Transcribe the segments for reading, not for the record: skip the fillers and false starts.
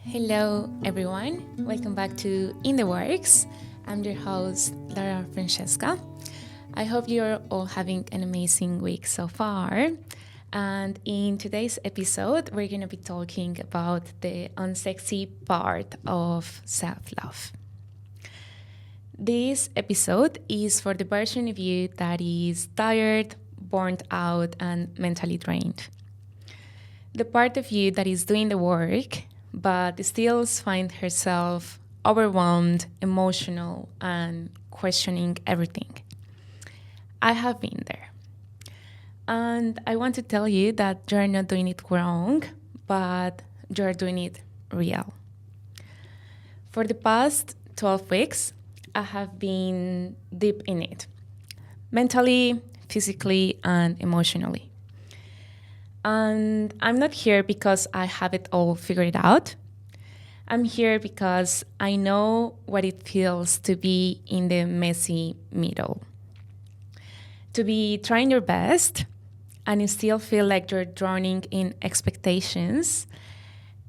Hello, everyone. Welcome back to In the Works. I'm your host, Lara Francesca. I hope you're all having an amazing week so far. And in today's episode, we're going to be talking about the unsexy part of self love. This episode is for the version of you that is tired, burnt out, and mentally drained. The part of you that is doing the work, but still finds herself overwhelmed, emotional, and questioning everything. I have been there. And I want to tell you that you're not doing it wrong, but you're doing it real. For the past 12 weeks, I have been deep in it, mentally, physically, and emotionally. And I'm not here because I have it all figured out. I'm here because I know what it feels to be in the messy middle. To be trying your best and you still feel like you're drowning in expectations,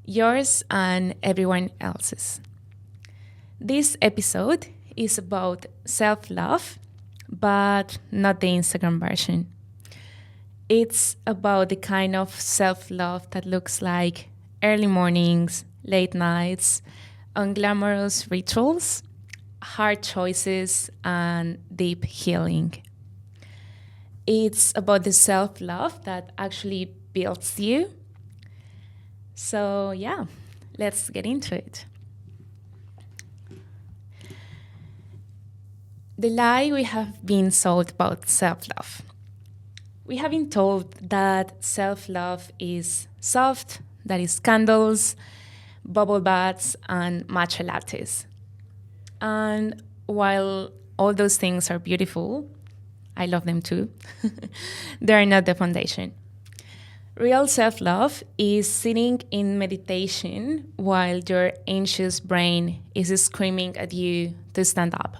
yours and everyone else's. This episode is about self-love, but not the Instagram version. It's about the kind of self-love that looks like early mornings, late nights, unglamorous rituals, hard choices, and deep healing. It's about the self-love that actually builds you. So yeah, let's get into it. The lie we have been sold about self-love. We have been told that self-love is soft, that is candles, bubble baths, and matcha lattes. And while all those things are beautiful, I love them too, they are not the foundation. Real self-love is sitting in meditation while your anxious brain is screaming at you to stand up.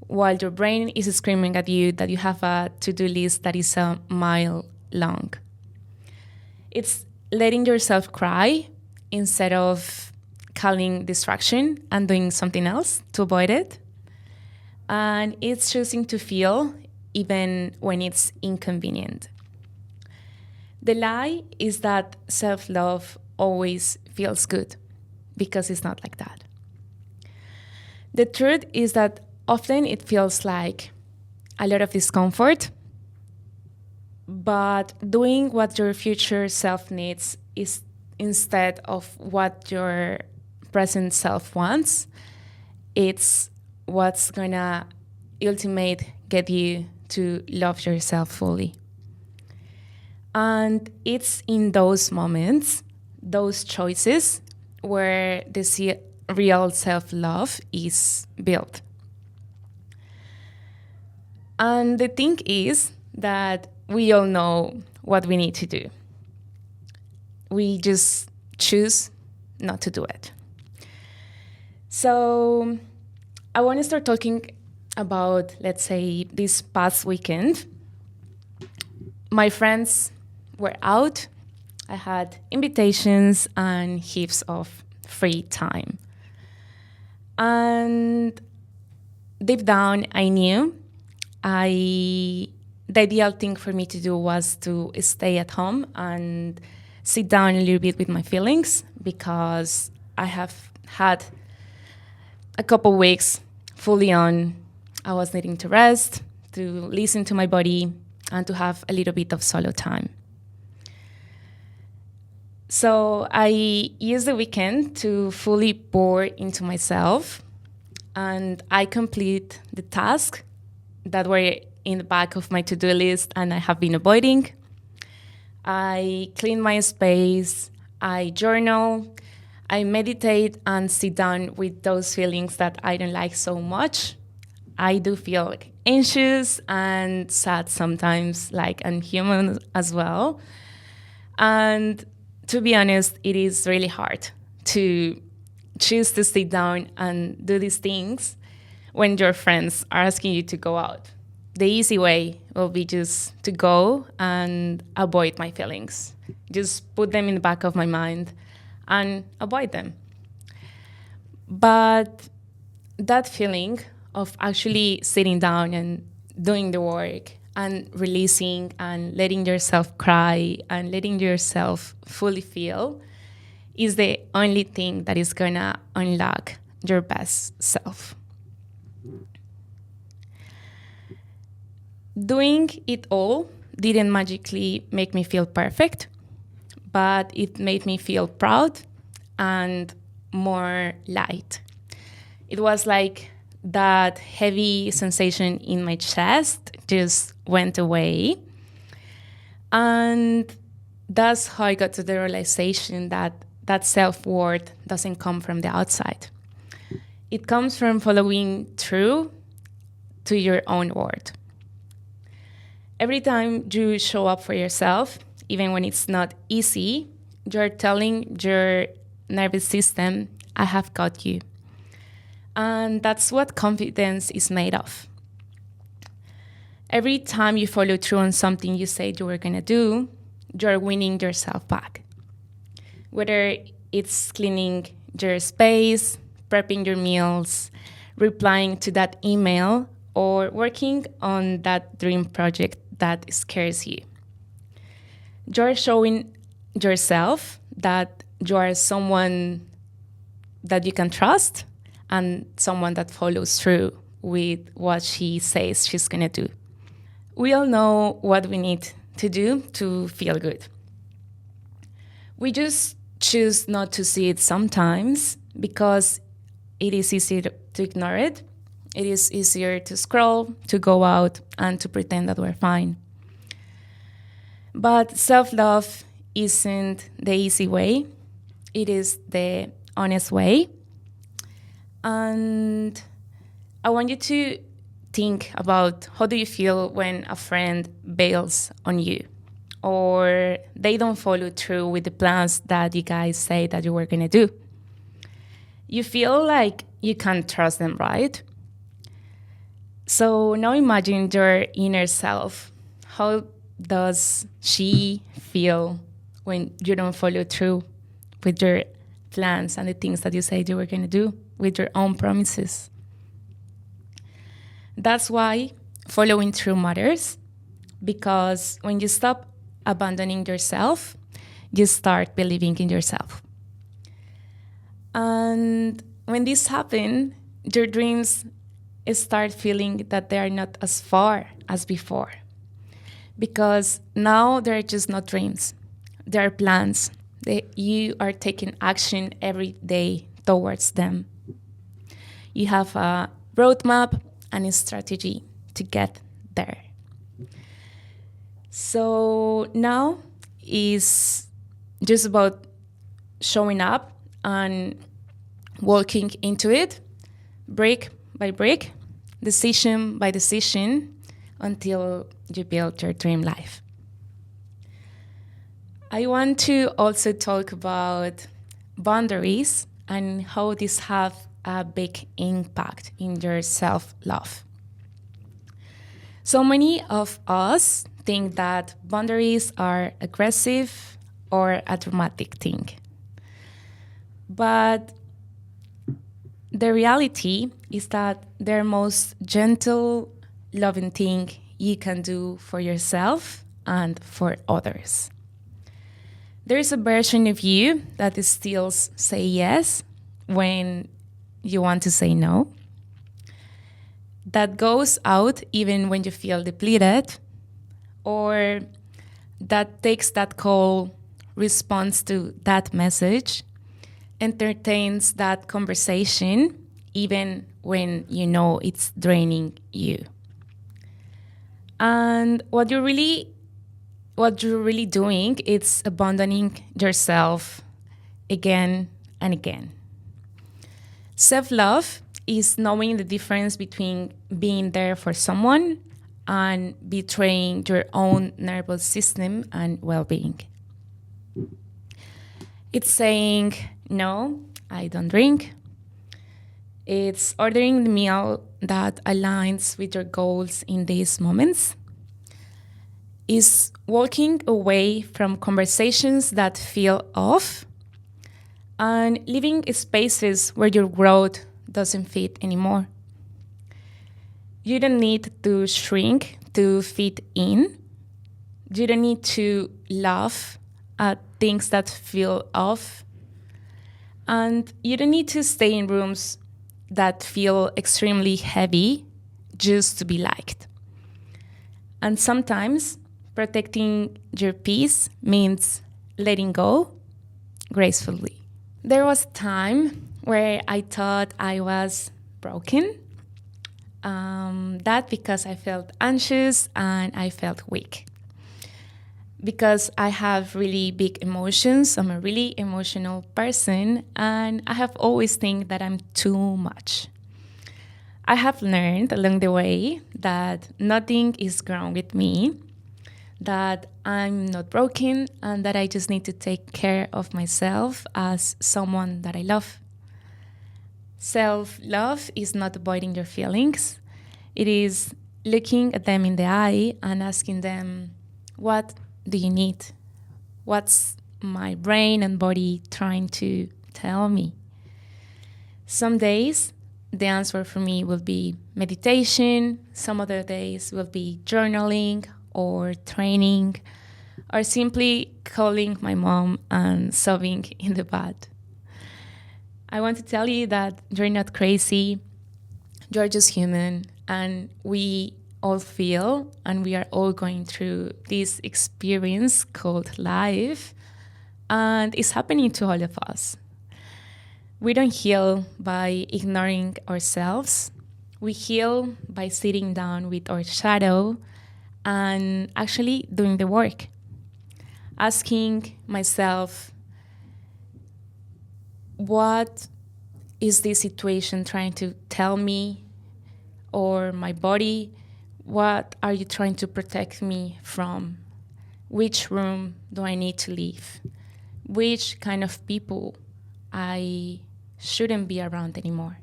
While your brain is screaming at you that you have a to-do list that is a mile long. It's letting yourself cry instead of calling distraction and doing something else to avoid it. And it's choosing to feel even when it's inconvenient. The lie is that self-love always feels good, because it's not like that. The truth is that often it feels like a lot of discomfort, but doing what your future self needs is instead of what your present self wants, it's what's gonna ultimate get you to love yourself fully. And it's in those moments, those choices, where the real self-love is built. And the thing is that we all know what we need to do. We just choose not to do it. So I want to start talking about, let's say, this past weekend. My friends were out. I had invitations and heaps of free time. And deep down, I knew the ideal thing for me to do was to stay at home and sit down a little bit with my feelings, because I have had a couple weeks fully on. I was needing to rest, to listen to my body, and to have a little bit of solo time. So I used the weekend to fully pour into myself, and I complete the tasks that were in the back of my to-do list and I have been avoiding. I clean my space, I journal, I meditate and sit down with those feelings that I don't like so much. I do feel anxious and sad sometimes, like I'm human as well. And to be honest, it is really hard to choose to sit down and do these things when your friends are asking you to go out. The easy way will be just to go and avoid my feelings. Just put them in the back of my mind and avoid them. But that feeling of actually sitting down and doing the work and releasing and letting yourself cry and letting yourself fully feel is the only thing that is gonna unlock your best self. Doing it all didn't magically make me feel perfect, but it made me feel proud and more light. It was like that heavy sensation in my chest just went away. And that's how I got to the realization that self-worth doesn't come from the outside. It comes from following through to your own word. Every time you show up for yourself, even when it's not easy, you're telling your nervous system, I have got you. And that's what confidence is made of. Every time you follow through on something you said you were going to do, you're winning yourself back. Whether it's cleaning your space, prepping your meals, replying to that email, or working on that dream project that scares you. You're showing yourself that you are someone that you can trust and someone that follows through with what she says she's going to do. We all know what we need to do to feel good. We just choose not to see it sometimes because it is easier to ignore it. It is easier to scroll, to go out, and to pretend that we're fine. But self-love isn't the easy way. It is the honest way. And I want you to think about how do you feel when a friend bails on you or they don't follow through with the plans that you guys say that you were going to do. You feel like you can't trust them, right? So now imagine your inner self. How does she feel when you don't follow through with your plans and the things that you said you were going to do with your own promises? That's why following through matters, because when you stop abandoning yourself, you start believing in yourself. And when this happens, your dreams start feeling that they are not as far as before. Because now they're just not dreams. They're plans. You are taking action every day towards them. You have a roadmap and a strategy to get there. So now is just about showing up and walking into it, brick by brick, decision by decision, until you build your dream life. I want to also talk about boundaries and how these have a big impact in your self-love. So many of us think that boundaries are aggressive or a dramatic thing. But the reality is that they're most gentle, loving thing you can do for yourself and for others. There is a version of you that is still say yes when you want to say no. That goes out even when you feel depleted, or that takes that call, responds to that message, entertains that conversation even when you know it's draining you. And what you're really doing is abandoning yourself again and again. Self-love is knowing the difference between being there for someone and betraying your own nervous system and well-being. It's saying, no, I don't drink. It's ordering the meal that aligns with your goals in these moments. Is walking away from conversations that feel off and living in spaces where your growth doesn't fit anymore. You don't need to shrink to fit in. You don't need to laugh at things that feel off. And you don't need to stay in rooms that feel extremely heavy just to be liked. And sometimes protecting your peace means letting go gracefully. There was a time where I thought I was broken. That because I felt anxious and I felt weak. Because I have really big emotions, I'm a really emotional person, and I have always think that I'm too much. I have learned along the way that nothing is wrong with me, that I'm not broken, and that I just need to take care of myself as someone that I love. Self-love is not avoiding your feelings. It is looking at them in the eye and asking them, what do you need? What's my brain and body trying to tell me? Some days, the answer for me will be meditation. Some other days will be journaling or training or simply calling my mom and sobbing in the bed. I want to tell you that you're not crazy. You're just human, and we all feel and we are all going through this experience called life, and it's happening to all of us. We don't heal by ignoring ourselves. We heal by sitting down with our shadow and actually doing the work. Asking myself, what is this situation trying to tell me? Or my body, what are you trying to protect me from? Which room do I need to leave? Which kind of people I shouldn't be around anymore?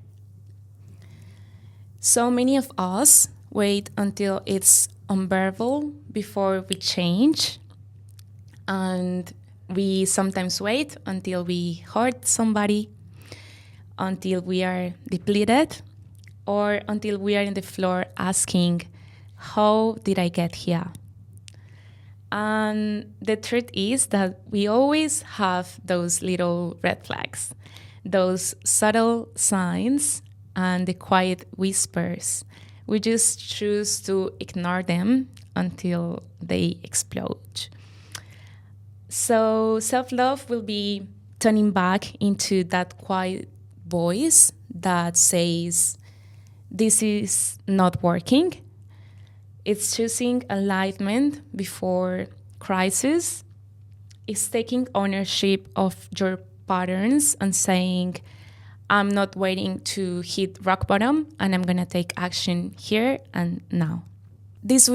So many of us wait until it's unbearable before we change. And we sometimes wait until we hurt somebody, until we are depleted, or until we are in the floor asking, how did I get here? And the truth is that we always have those little red flags, those subtle signs and the quiet whispers. We just choose to ignore them until they explode. So self-love will be turning back into that quiet voice that says, this is not working. It's choosing alignment before crisis. It's taking ownership of your patterns and saying, I'm not waiting to hit rock bottom and I'm going to take action here and now. This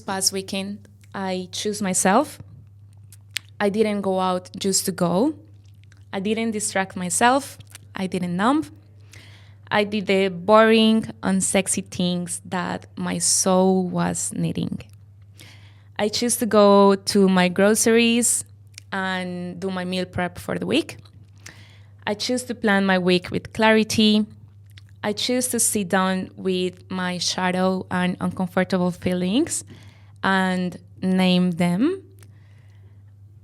past weekend, I choose myself. I didn't go out just to go. I didn't distract myself. I didn't numb. I did the boring, unsexy things that my soul was needing. I choose to go to my groceries and do my meal prep for the week. I choose to plan my week with clarity. I choose to sit down with my shadow and uncomfortable feelings and name them.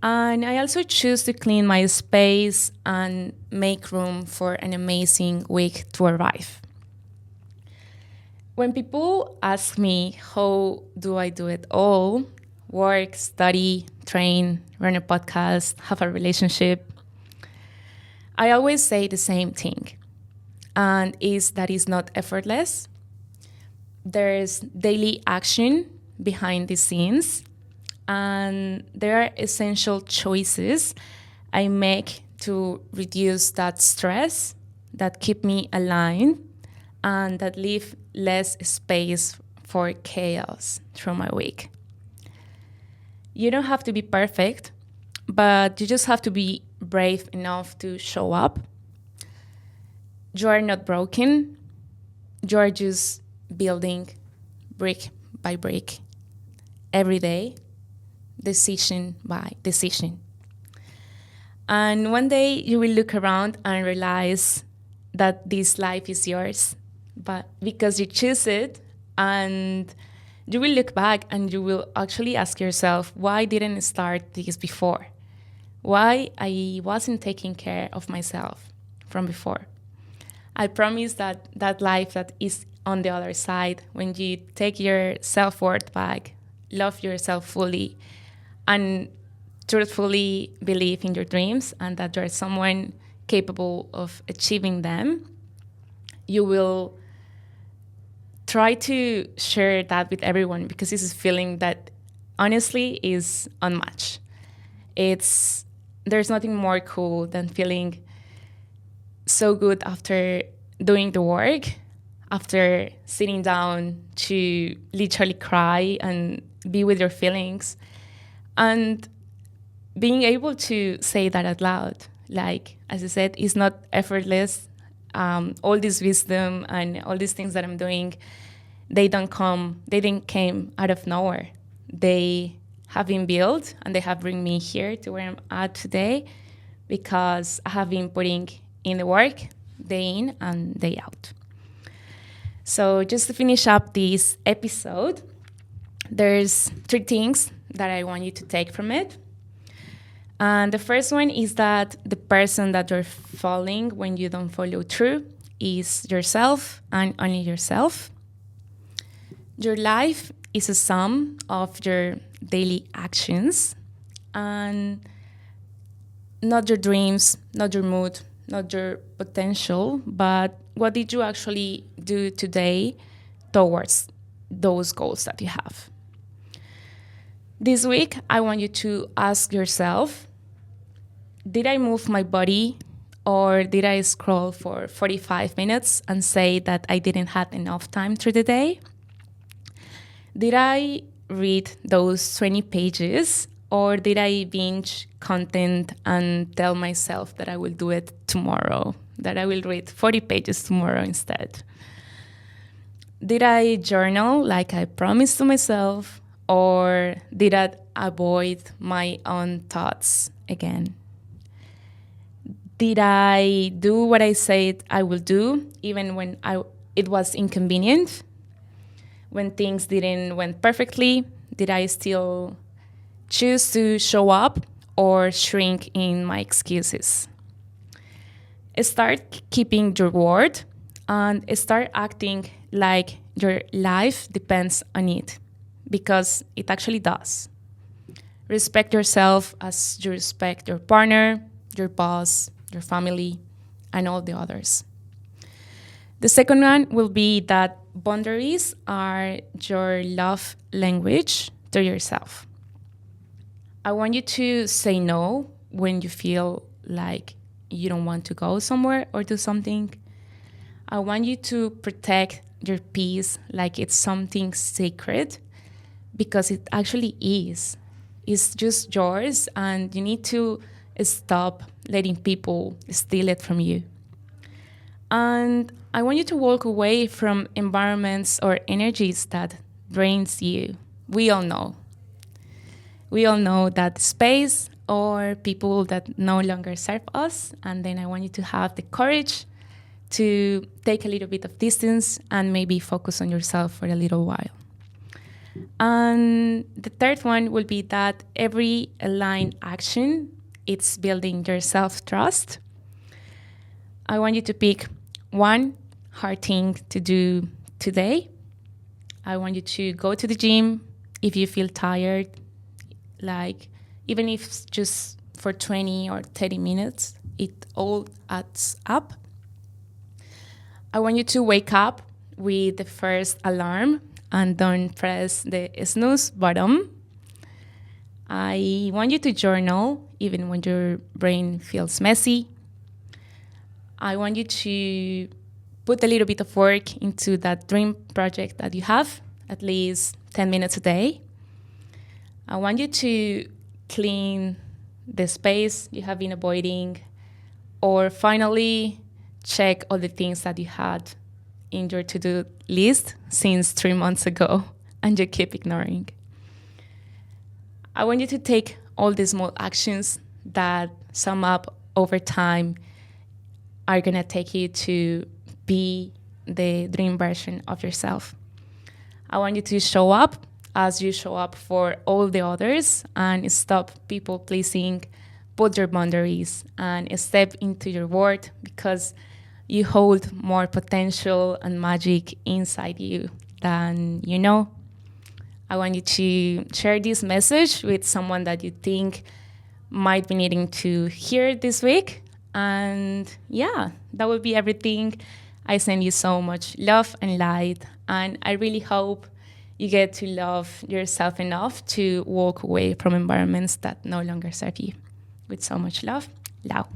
And I also choose to clean my space and make room for an amazing week to arrive. When people ask me how do I do it all, work, study, train, run a podcast, have a relationship, I always say the same thing, and is that it's not effortless. There's daily action behind the scenes, and there are essential choices I make to reduce that stress, that keep me aligned, and that leave less space for chaos through my week. You don't have to be perfect, but you just have to be brave enough to show up. You are not broken. You are just building brick by brick every day, decision by decision. And one day you will look around and realize that this life is yours, but because you choose it, and you will look back and you will actually ask yourself, why didn't I start this before? Why I wasn't taking care of myself from before? I promise that that life that is on the other side, when you take your self-worth back, love yourself fully, and truthfully believe in your dreams and that you're someone capable of achieving them, you will try to share that with everyone, because this is a feeling that honestly is unmatched. There's nothing more cool than feeling so good after doing the work, after sitting down to literally cry and be with your feelings, and being able to say that out loud. Like, as I said, it's not effortless. All this wisdom and all these things that I'm doing, they didn't came out of nowhere. They have been built and they have bring me here to where I'm at today, because I have been putting in the work day in and day out. So just to finish up this episode, there's 3 things that I want you to take from it. And the first one is that the person that you're following when you don't follow through is yourself and only yourself. Your life is a sum of your daily actions, and not your dreams, not your mood, not your potential, but what did you actually do today towards those goals that you have. This week, I want you to ask yourself, did I move my body, or did I scroll for 45 minutes and say that I didn't have enough time through the day? Did I read those 20 pages, or did I binge content and tell myself that I will do it tomorrow, that I will read 40 pages tomorrow instead? Did I journal like I promised to myself, or did I avoid my own thoughts again? Did I do what I said I will do, even when it was inconvenient? When things didn't went perfectly, did I still choose to show up or shrink in my excuses? Start keeping your word and start acting like your life depends on it, because it actually does. Respect yourself as you respect your partner, your boss, your family, and all the others. The second one will be that boundaries are your love language to yourself. I want you to say no when you feel like you don't want to go somewhere or do something. I want you to protect your peace like it's something sacred, because it actually is. It's just yours, and you need to stop letting people steal it from you. And I want you to walk away from environments or energies that drains you. We all know. We all know that space or people that no longer serve us. And then I want you to have the courage to take a little bit of distance and maybe focus on yourself for a little while. And the third one will be that every aligned action, it's building your self-trust. I want you to pick one hard thing to do today. I want you to go to the gym if you feel tired, like even if it's just for 20 or 30 minutes, it all adds up. I want you to wake up with the first alarm and don't press the snooze button. I want you to journal even when your brain feels messy. I want you to put a little bit of work into that dream project that you have, at least 10 minutes a day. I want you to clean the space you have been avoiding, or finally check all the things that you had in your to-do list since 3 months ago and you keep ignoring. I want you to take all the small actions that sum up over time are going to take you to be the dream version of yourself. I want you to show up as you show up for all the others and stop people pleasing, put your boundaries, and step into your worth because you hold more potential and magic inside you than you know. I want you to share this message with someone that you think might be needing to hear this week. And yeah, that would be everything. I send you so much love and light. And I really hope you get to love yourself enough to walk away from environments that no longer serve you. With so much love, Lau.